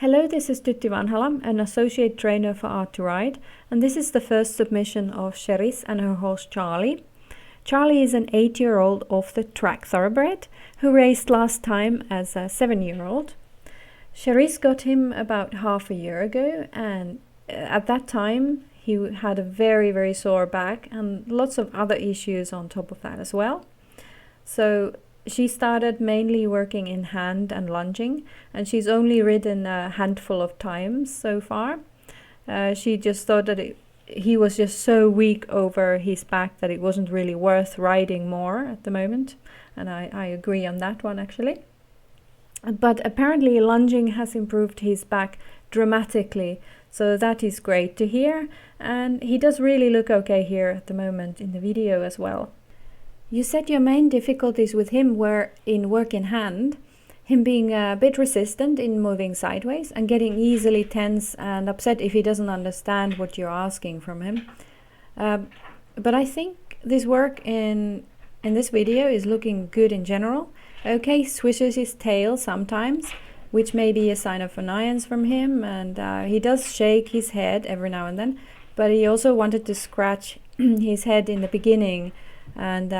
Hello, this is Tytti Vanhala, an associate trainer for Art2Ride, and this is the first submission of Cherisse and her horse Charlie. Charlie is an 8-year-old off-the-track thoroughbred who raced last time as a 7-year-old. Cherisse got him about half a year ago, and at that time he had a very sore back and lots of other issues on top of that as well. So she started mainly working in hand and lunging, and she's only ridden a handful of times so far. She just thought that he was just so weak over his back that it wasn't really worth riding more at the moment, and I agree on that one actually. But apparently lunging has improved his back dramatically, so that is great to hear, and he does really look okay here at the moment in the video as well. You said your main difficulties with him were in work in hand, him being a bit resistant in moving sideways and getting easily tense and upset if he doesn't understand what you're asking from him. But I think this work in this video is looking good in general. Okay, swishes his tail sometimes, which may be a sign of annoyance from him, and he does shake his head every now and then, but he also wanted to scratch his head in the beginning, and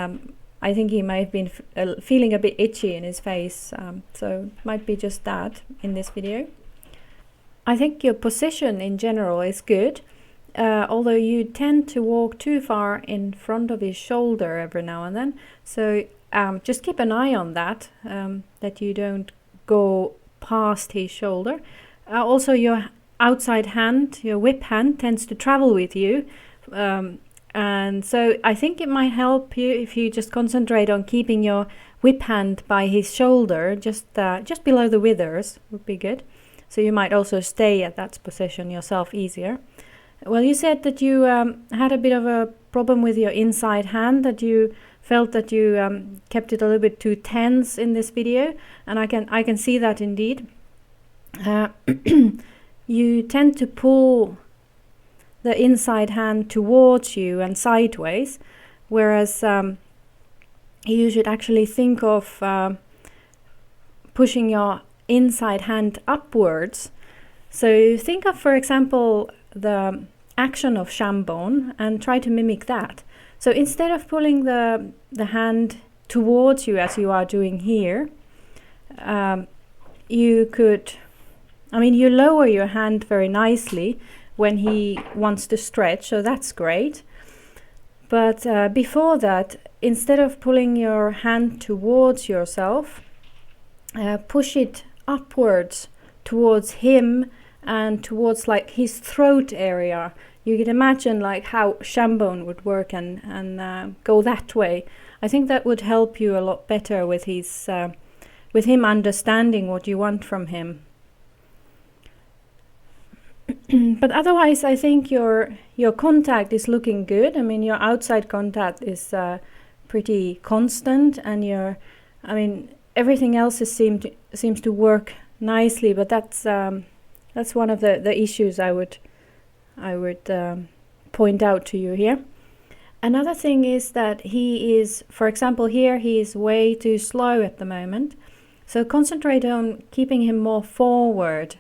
I think he might have been feeling a bit itchy in his face, so it might be just that in this video. I think your position in general is good, although you tend to walk too far in front of his shoulder every now and then, so just keep an eye on that, that you don't go past his shoulder. Also your outside hand, your whip hand, tends to travel with you, and so I think it might help you if you just concentrate on keeping your whip hand by his shoulder, just below the withers would be good. So you might also stay at that position yourself easier. Well, you said that you had a bit of a problem with your inside hand, that you felt that you kept it a little bit too tense in this video, and I can see that indeed. You tend to pull the inside hand towards you and sideways, whereas you should actually think of pushing your inside hand upwards. So think of, for example, the action of Shambone and try to mimic that. So instead of pulling the hand towards you as you are doing here, you could, you lower your hand very nicely when he wants to stretch, so that's great. But before that, instead of pulling your hand towards yourself, push it upwards towards him and towards like his throat area. You can imagine like how Shambone would work and go that way. I think that would help you a lot better with his with him understanding what you want from him. But otherwise, I think your contact is looking good. Your outside contact is pretty constant, and everything else seems to work nicely. But that's one of the issues I would point out to you here. Another thing is that he is, for example, here he is way too slow at the moment. So concentrate on keeping him more forward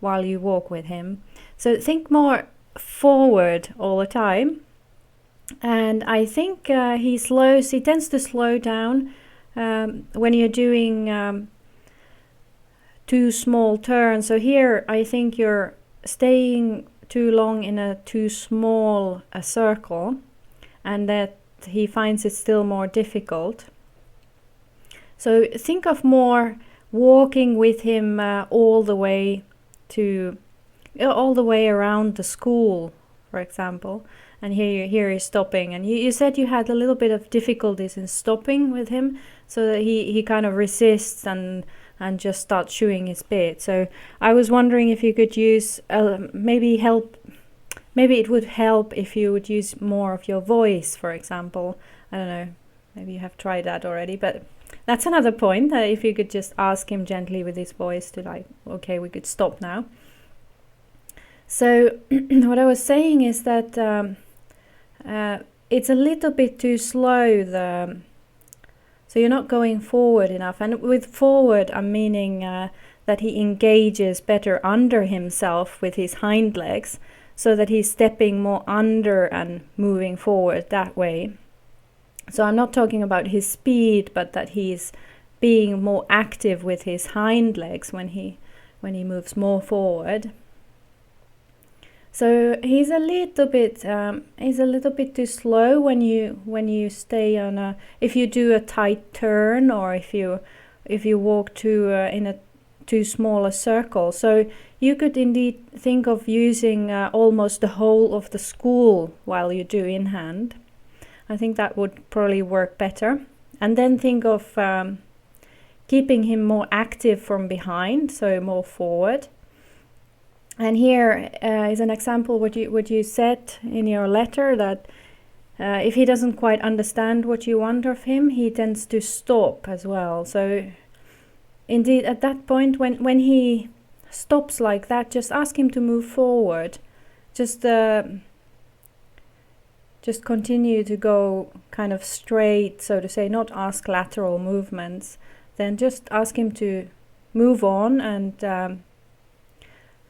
while you walk with him. So think more forward all the time. And I think he tends to slow down when you're doing too small turns. So here I think you're staying too long in a too small a circle, and that he finds it still more difficult. So think of more walking with him all the way around the school, for example, and here he's stopping, and you said you had a little bit of difficulties in stopping with him, so that he kind of resists and just starts chewing his bit. So I was wondering if you could use maybe it would help if you would use more of your voice, for example. I don't know, maybe you have tried that already, but that's another point, if you could just ask him gently with his voice to like, okay, we could stop now. So what I was saying is that it's a little bit too slow, so you're not going forward enough. And with forward, I'm meaning that he engages better under himself with his hind legs, so that he's stepping more under and moving forward that way. So I'm not talking about his speed, but that he's being more active with his hind legs when he moves more forward. So he's a little bit too slow when you stay on a, if you do a tight turn, or if you walk in a too small a circle. So you could indeed think of using almost the whole of the school while you do in hand. I think that would probably work better. And then think of keeping him more active from behind, so more forward. And here is an example what you said in your letter, that if he doesn't quite understand what you want of him, he tends to stop as well. So indeed, at that point, when he stops like that, just ask him to move forward. Just continue to go kind of straight, so to say, not ask lateral movements. Then just ask him to move on and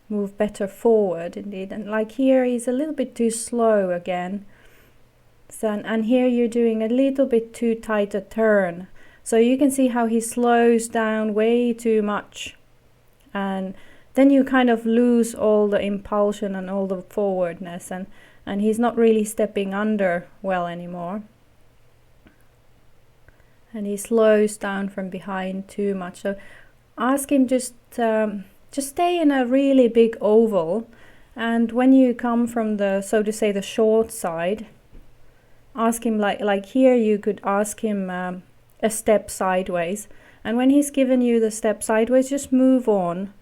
move better forward indeed. And like here, he's a little bit too slow again. So, and here you're doing a little bit too tight a turn. So you can see how he slows down way too much. And then you kind of lose all the impulsion and all the forwardness, and he's not really stepping under well anymore. And he slows down from behind too much. So ask him just stay in a really big oval, and when you come from the, so to say, the short side, ask him like here you could ask him a step sideways, and when he's given you the step sideways, just move on,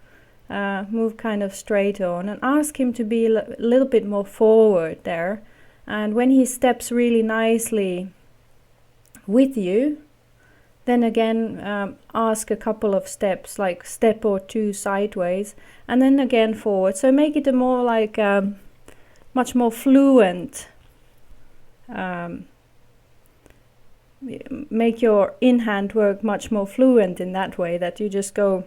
move kind of straight on, and ask him to be a little bit more forward there. And when he steps really nicely with you, then again ask a couple of steps, like step or two sideways, and then again forward. So make it a more like much more fluent, make your in-hand work much more fluent in that way, that you just go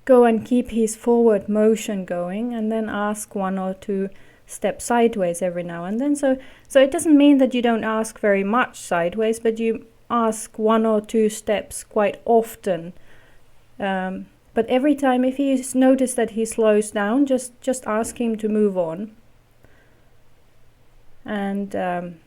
and keep his forward motion going, and then ask one or two steps sideways every now and then. So it doesn't mean that you don't ask very much sideways, but you ask one or two steps quite often. But every time, if you notice that he slows down, just ask him to move on. And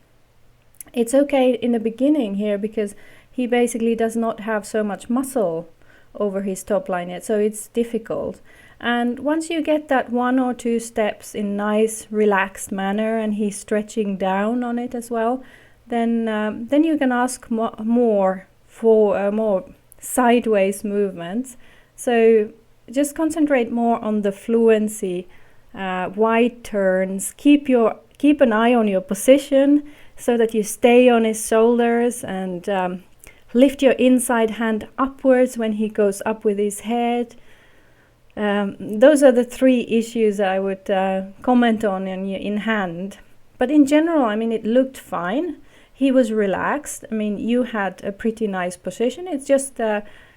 it's okay in the beginning here, because he basically does not have so much muscle over his top line yet, so it's difficult. And once you get that one or two steps in nice relaxed manner, and he's stretching down on it as well, then you can ask more for more sideways movements. So just concentrate more on the fluency, wide turns. Keep an eye on your position, so that you stay on his shoulders, and lift your inside hand upwards when he goes up with his head. Those are the three issues I would comment on in hand. But in general, I mean, it looked fine. He was relaxed. I mean, you had a pretty nice position. It's just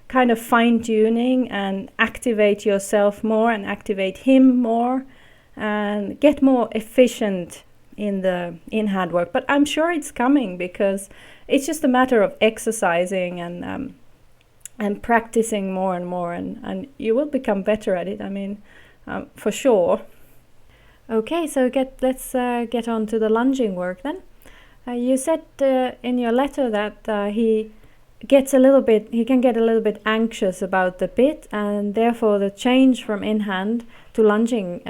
kind of fine-tuning and activate yourself more and activate him more and get more efficient in the in-hand work. But I'm sure it's coming, because it's just a matter of exercising and practicing more and more, and you will become better at it, I mean, for sure. Okay, so let's get on to the lunging work then. You said in your letter that he can get a little bit anxious about the bit, and therefore the change from in-hand to lunging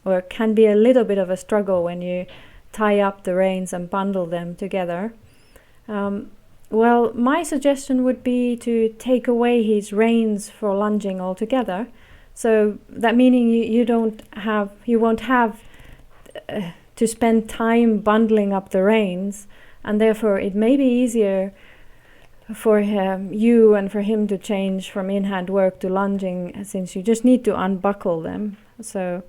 work can be a little bit of a struggle when you tie up the reins and bundle them together. Well, my suggestion would be to take away his reins for lunging altogether. So that meaning you won't have to spend time bundling up the reins, and therefore it may be easier for you and for him to change from in-hand work to lunging, since you just need to unbuckle them. So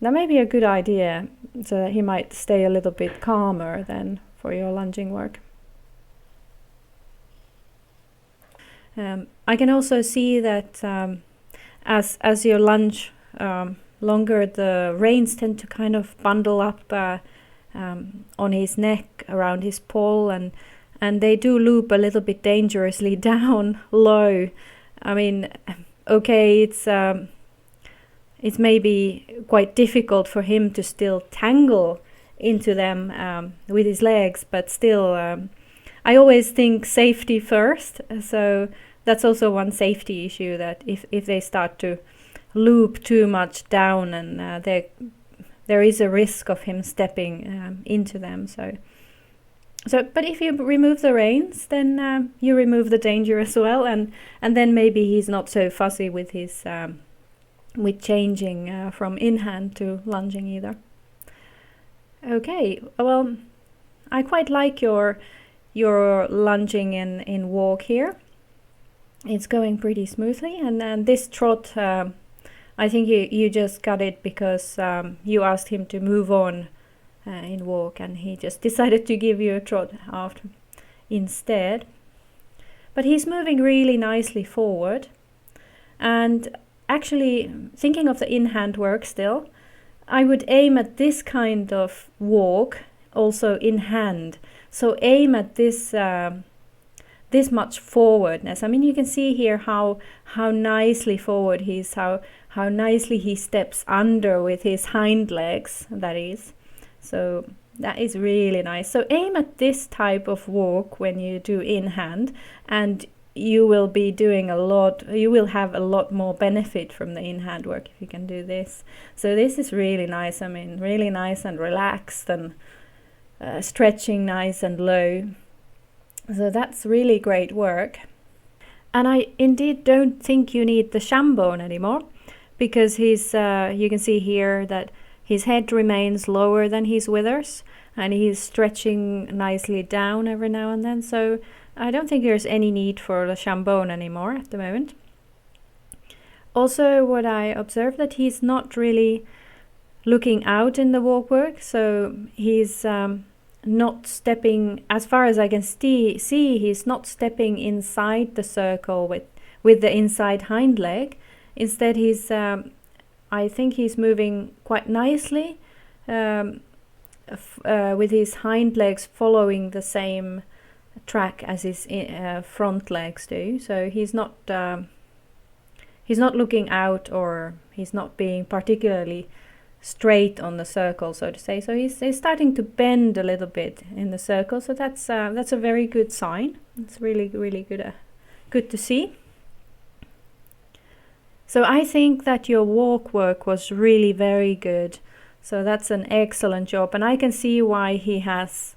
that may be a good idea, so that he might stay a little bit calmer then for your lunging work. I can also see that as you lunge longer, the reins tend to kind of bundle up on his neck, around his poll, and they do loop a little bit dangerously down low. I mean, okay, it's maybe quite difficult for him to still tangle into them with his legs, but still, I always think safety first. So that's also one safety issue, that if they start to loop too much down, and there is a risk of him stepping into them. So, but if you remove the reins, then you remove the danger as well, and then maybe he's not so fussy with his with changing from in hand to lunging either. Okay, well, I quite like your lunging in walk here. It's going pretty smoothly, and then this trot, I think you just got it because you asked him to move on in walk, and he just decided to give you a trot after instead. But he's moving really nicely forward, and actually thinking of the in-hand work still, I would aim at this kind of walk also in hand. So aim at this this much forwardness. I mean, you can see here how nicely forward he is, how nicely he steps under with his hind legs, that is. So that is really nice. So aim at this type of walk when you do in hand, and you will be doing you will have a lot more benefit from the in-hand work if you can do this. So this is really nice. I mean, really nice and relaxed, and stretching nice and low. So that's really great work. And I indeed don't think you need the shambone anymore, because he's you can see here that his head remains lower than his withers, and he's stretching nicely down every now and then. So I don't think there's any need for the shambone anymore at the moment. Also, what I observed, that he's not really looking out in the walk work, so he's not stepping, as far as I can see, he's not stepping inside the circle with the inside hind leg. Instead, he's I think he's moving quite nicely with his hind legs following the same track as his front legs do. So he's not looking out, or he's not being particularly straight on the circle, so to say. So he's starting to bend a little bit in the circle. So that's a very good sign. It's really good to see. So I think that your walk work was really very good. So that's an excellent job, and I can see why he has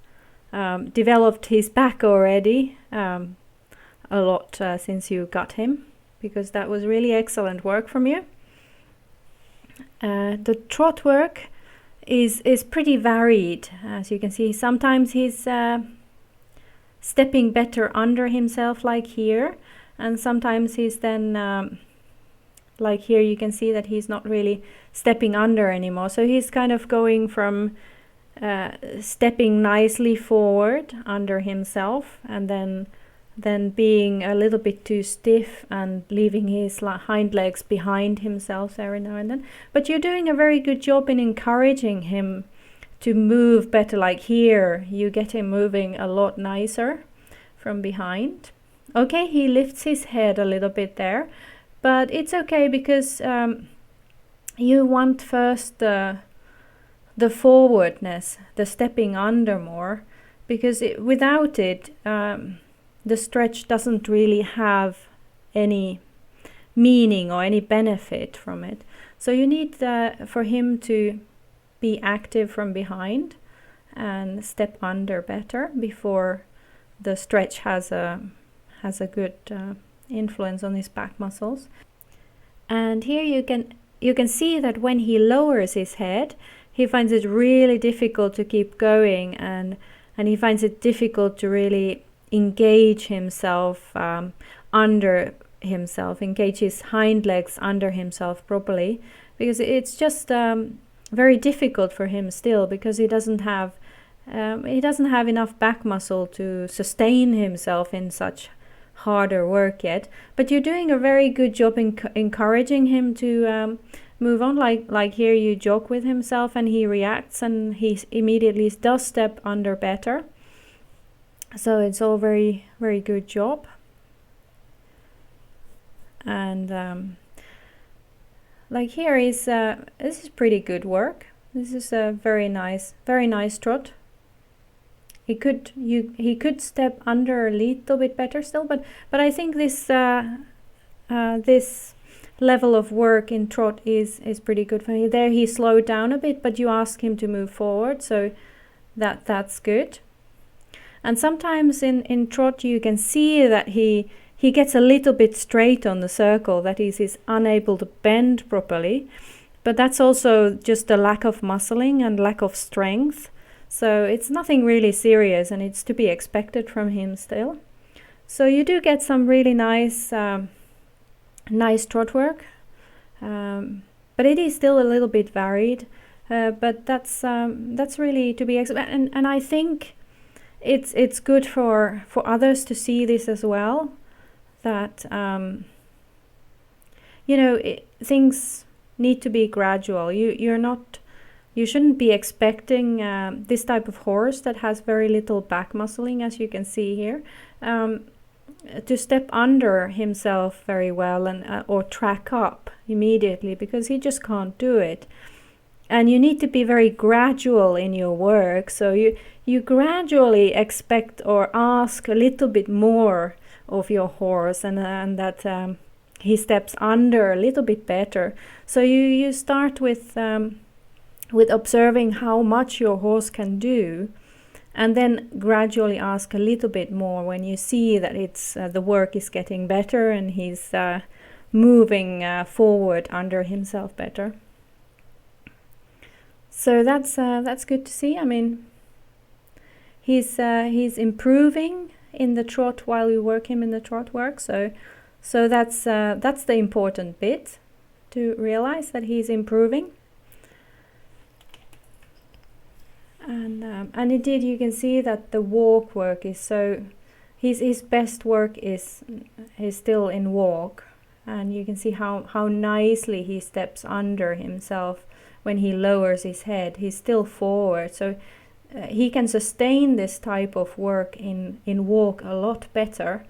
developed his back already a lot since you got him, because that was really excellent work from you. The trot work is pretty varied, as you can see. Sometimes he's stepping better under himself, like here, and sometimes he's then like here you can see that he's not really stepping under anymore. So he's kind of going from stepping nicely forward under himself, and then being a little bit too stiff and leaving his hind legs behind himself every now and then. But you're doing a very good job in encouraging him to move better. Like here, you get him moving a lot nicer from behind. Okay, he lifts his head a little bit there, but it's okay, because you want first the forwardness, the stepping under more, because without it, the stretch doesn't really have any meaning or any benefit from it. So you need for him to be active from behind and step under better before the stretch has a good influence on his back muscles. And here you can see that when he lowers his head, he finds it really difficult to keep going, and he finds it difficult to really engage himself under himself, engage his hind legs under himself properly, because it's just very difficult for him still, because he doesn't have enough back muscle to sustain himself in such harder work yet, but you're doing a very good job in encouraging him to move on. Like here you jog with himself and he reacts and he immediately does step under better. So it's all very, very good job. And like here is this is pretty good work. This is a very nice trot. He could step under a little bit better still, but I think this this level of work in trot is pretty good for him. There he slowed down a bit, but you ask him to move forward, so that's good. And sometimes in trot you can see that he gets a little bit straight on the circle, that he's unable to bend properly, but that's also just a lack of muscling and lack of strength. So it's nothing really serious, and it's to be expected from him still. So you do get some really nice nice trot work, but it is still a little bit varied, but that's really to be expected. And I think it's good for others to see this as well, that you know, things need to be gradual. You shouldn't be expecting this type of horse that has very little back muscling, as you can see here, to step under himself very well and or track up immediately, because he just can't do it. And you need to be very gradual in your work. So you gradually expect or ask a little bit more of your horse, and that he steps under a little bit better. So you start with observing how much your horse can do, and then gradually ask a little bit more when you see that it's the work is getting better and he's moving forward under himself better. So that's good to see. I mean, he's improving in the trot while we work him in the trot work. So that's the important bit, to realize that he's improving. And indeed you can see that the walk work is so, his best work is still in walk, and you can see how nicely he steps under himself when he lowers his head. He's still forward, so he can sustain this type of work in walk a lot better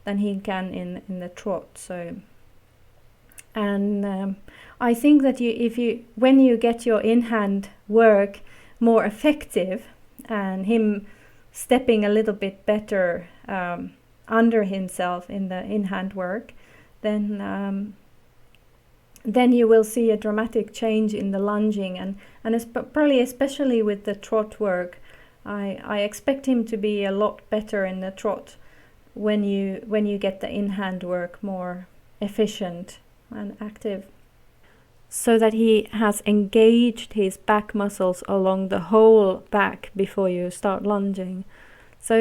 than he can in the trot. So, and I think that when you get your in-hand work more effective and him stepping a little bit better under himself in the in-hand work, then you will see a dramatic change in the lunging, and probably especially with the trot work. I expect him to be a lot better in the trot when you get the in-hand work more efficient and active, so that he has engaged his back muscles along the whole back before you start lunging. So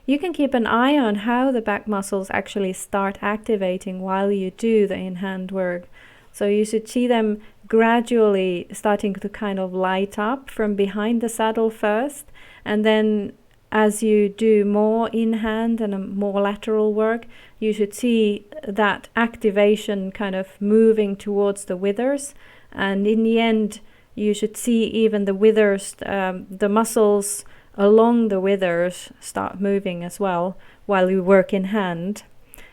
you can keep an eye on how the back muscles actually start activating while you do the in-hand work. So you should see them gradually starting to kind of light up from behind the saddle first, and then as you do more in-hand and more lateral work, you should see that activation kind of moving towards the withers, and in the end you should see even the withers, the muscles along the withers start moving as well while you work in hand.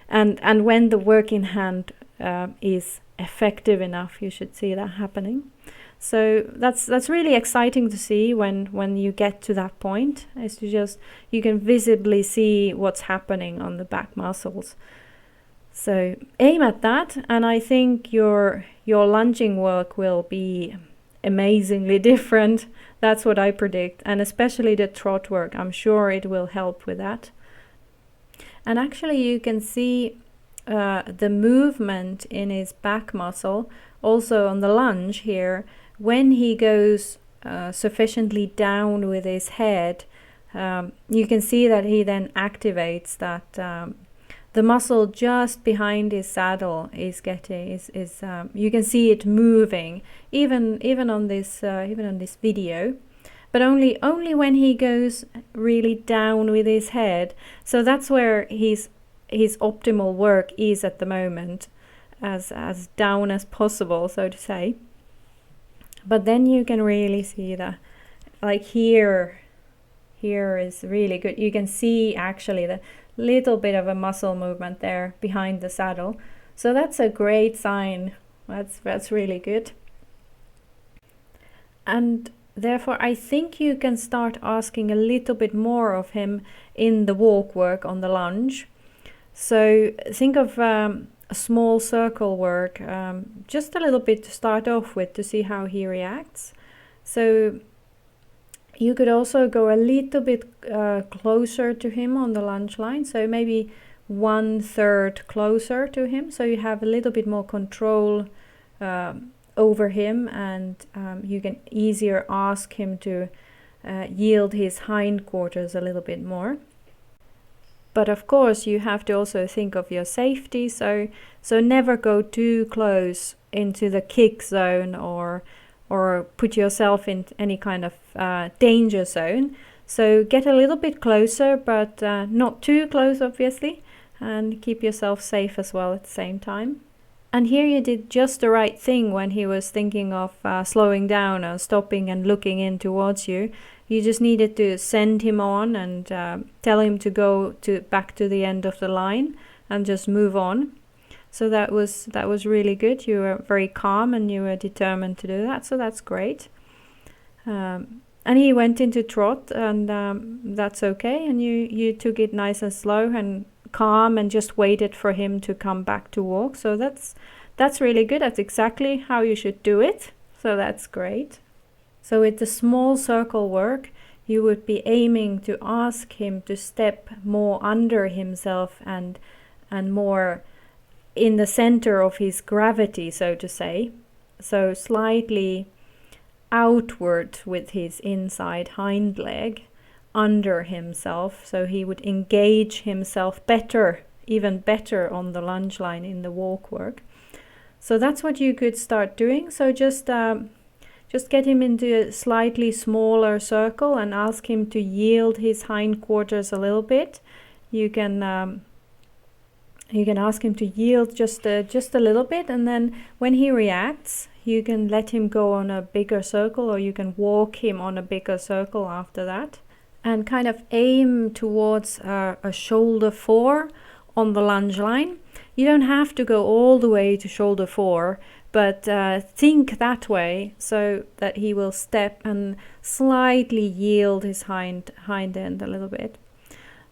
And when the work in hand is effective enough, you should see that happening. So that's really exciting to see when you get to that point. Is to just, you can visibly see what's happening on the back muscles. So aim at that, and I think your lunging work will be amazingly different. That's what I predict, and especially the trot work. I'm sure it will help with that. And actually you can see the movement in his back muscle also on the lunge here. When he goes sufficiently down with his head, you can see that he then activates that the muscle just behind his saddle is getting you can see it moving even on this video, but only when he goes really down with his head. So that's where he's his optimal work is at the moment, as down as possible, so to say. But then you can really see like here is really good. You can see actually the little bit of a muscle movement there behind the saddle. So that's a great sign. That's really good. And therefore, I think you can start asking a little bit more of him in the walk work on the lunge. So think of a small circle work, just a little bit to start off with to see how he reacts. So you could also go a little bit closer to him on the lunge line, so maybe 1/3 closer to him, so you have a little bit more control over him, and you can easier ask him to yield his hindquarters a little bit more. But of course you have to also think of your safety, so never go too close into the kick zone or put yourself in any kind of danger zone. So get a little bit closer, but not too close obviously, and keep yourself safe as well at the same time. And here you did just the right thing when he was thinking of slowing down or stopping and looking in towards you. You just needed to send him on and tell him to go back to the end of the line and just move on. So that was really good. You were very calm and you were determined to do that, so that's great. And he went into trot, and that's okay, and you took it nice and slow and calm and just waited for him to come back to walk. So that's really good. That's exactly how you should do it, so that's great. So with the small circle work, you would be aiming to ask him to step more under himself and more in the center of his gravity, so to say. So slightly outward with his inside hind leg under himself, so he would engage himself better, even better on the lunge line in the walk work. So that's what you could start doing. So just get him into a slightly smaller circle and ask him to yield his hindquarters a little bit. You can ask him to yield just a little bit, and then when he reacts, you can let him go on a bigger circle, or you can walk him on a bigger circle after that, and kind of aim towards a shoulder 4 on the lunge line. You don't have to go all the way to shoulder 4, but think that way, so that he will step and slightly yield his hind end a little bit.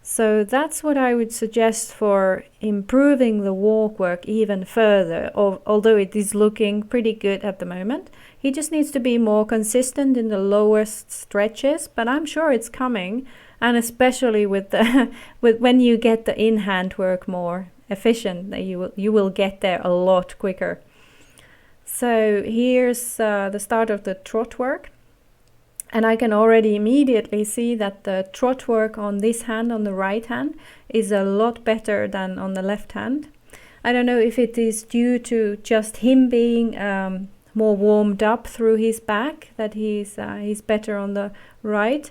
So that's what I would suggest for improving the walk work even further, although it is looking pretty good at the moment. He just needs to be more consistent in the lowest stretches, but I'm sure it's coming, and especially with when you get the in-hand work more efficient, you will get there a lot quicker. So here's the start of the trot work. And I can already immediately see that the trot work on this hand, on the right hand, is a lot better than on the left hand. I don't know if it is due to just him being more warmed up through his back, that he's better on the right.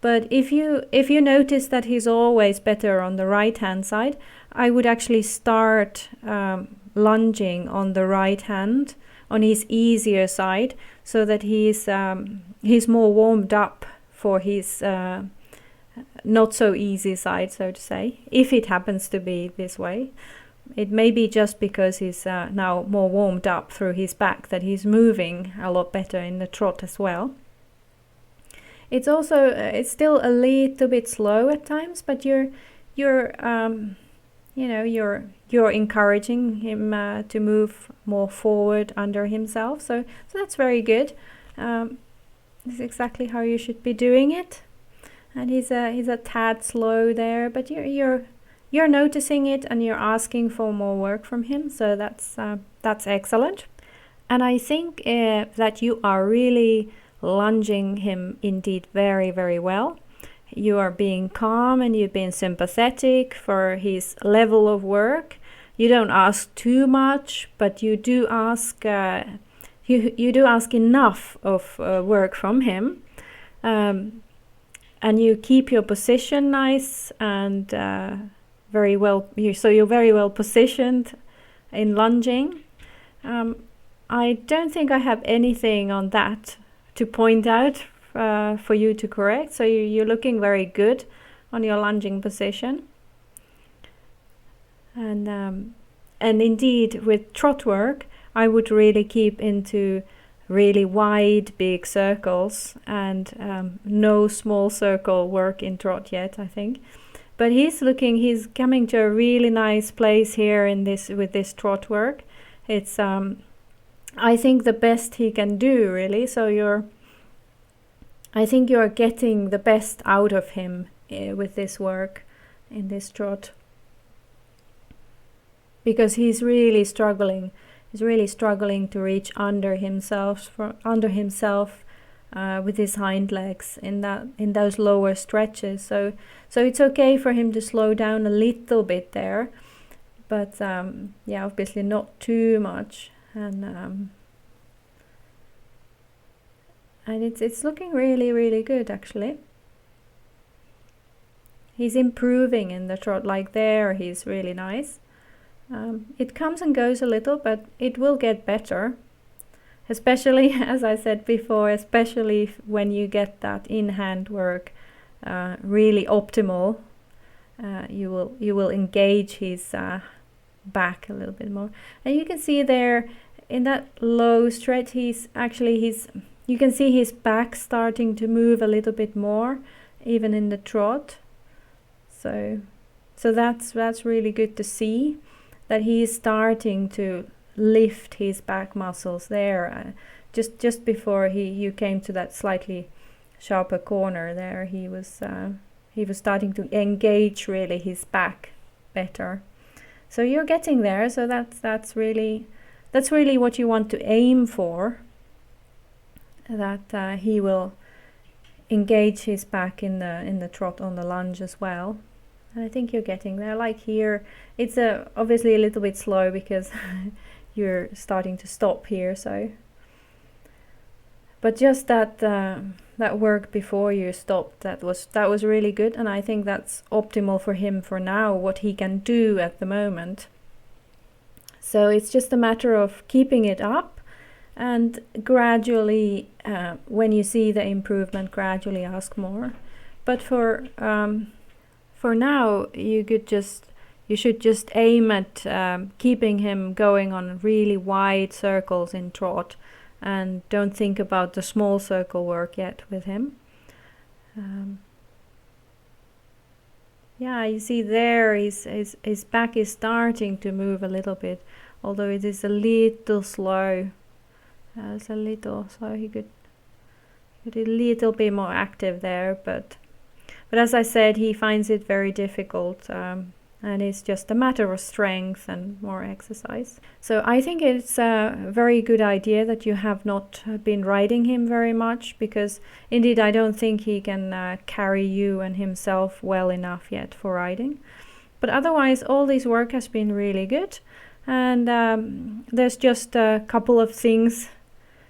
But if you notice that he's always better on the right hand side, I would actually start lunging on the right hand, on his easier side, so that he's more warmed up for his not so easy side, so to say, if it happens to be this way. It may be just because he's now more warmed up through his back that he's moving a lot better in the trot as well. It's also it's still a little bit slow at times, but you're encouraging him to move more forward under himself. So that's very good. This is exactly how you should be doing it. And he's a tad slow there, but you're noticing it and you're asking for more work from him. So that's excellent. And I think that you are really lunging him indeed very, very well. You are being calm and you're being sympathetic for his level of work. You don't ask too much, but you do ask you do ask enough of work from him, and you keep your position nice, and very well, so you're very well positioned in lunging. I don't think I have anything on that to point out for you to correct. So you're looking very good on your lunging position. And indeed, with trot work, I would really keep into really wide, big circles, and no small circle work in trot yet, I think. But he's coming to a really nice place here in this, with this trot work. It's I think the best he can do, really. So I think you're getting the best out of him with this work in this trot, because he's really struggling. He's really struggling to reach under himself with his hind legs in those lower stretches. So it's okay for him to slow down a little bit there, but yeah, obviously not too much. And it's looking really, really good, actually. He's improving in the trot. Like there, he's really nice. It comes and goes a little, but it will get better. Especially, as I said before, especially when you get that in-hand work really optimal, you will engage his back a little bit more. And you can see there in that low stretch, you can see his back starting to move a little bit more, even in the trot. So that's really good to see, that he is starting to lift his back muscles there. Just before you came to that slightly sharper corner there, he was starting to engage really his back better. So you're getting there. So that's really what you want to aim for. That he will engage his back in the trot on the lunge as well. And I think you're getting there. Like here, it's obviously a little bit slow because you're starting to stop here. So, but just that work before you stopped, that was really good, and I think that's optimal for him for now, what he can do at the moment. So it's just a matter of keeping it up, and gradually, when you see the improvement, gradually ask more. But for now, you should just aim at keeping him going on really wide circles in trot, and don't think about the small circle work yet with him. Yeah, you see there his back is starting to move a little bit, although it is a little slow. It's a little slow. He could a little bit more active there, but as I said, he finds it very difficult. And it's just a matter of strength and more exercise. So I think it's a very good idea that you have not been riding him very much, because indeed I don't think he can carry you and himself well enough yet for riding. But otherwise, all this work has been really good, and there's just a couple of things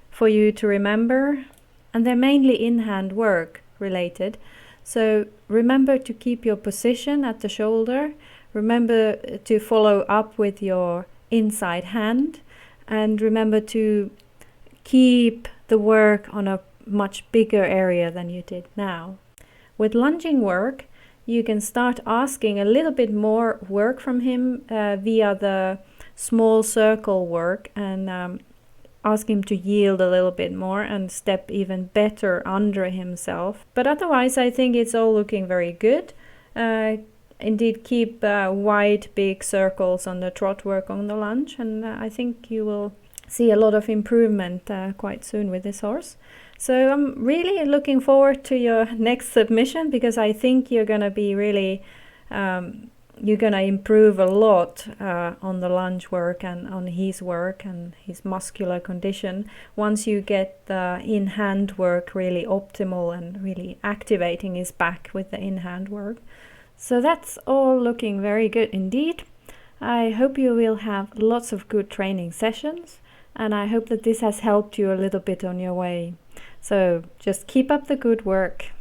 for you to remember, and they're mainly in-hand work related. So remember to keep your position at the shoulder. Remember to follow up with your inside hand, and remember to keep the work on a much bigger area than you did now. With lunging work, you can start asking a little bit more work from him via the small circle work, and ask him to yield a little bit more and step even better under himself. But otherwise, I think it's all looking very good. Indeed, keep wide, big circles on the trot work on the lunge, and I think you will see a lot of improvement quite soon with this horse. So I'm really looking forward to your next submission, because I think you're going to be really, you're going to improve a lot on the lunge work and on his work and his muscular condition once you get the in-hand work really optimal and really activating his back with the in-hand work. So that's all looking very good indeed. I hope you will have lots of good training sessions, and I hope that this has helped you a little bit on your way. So just keep up the good work.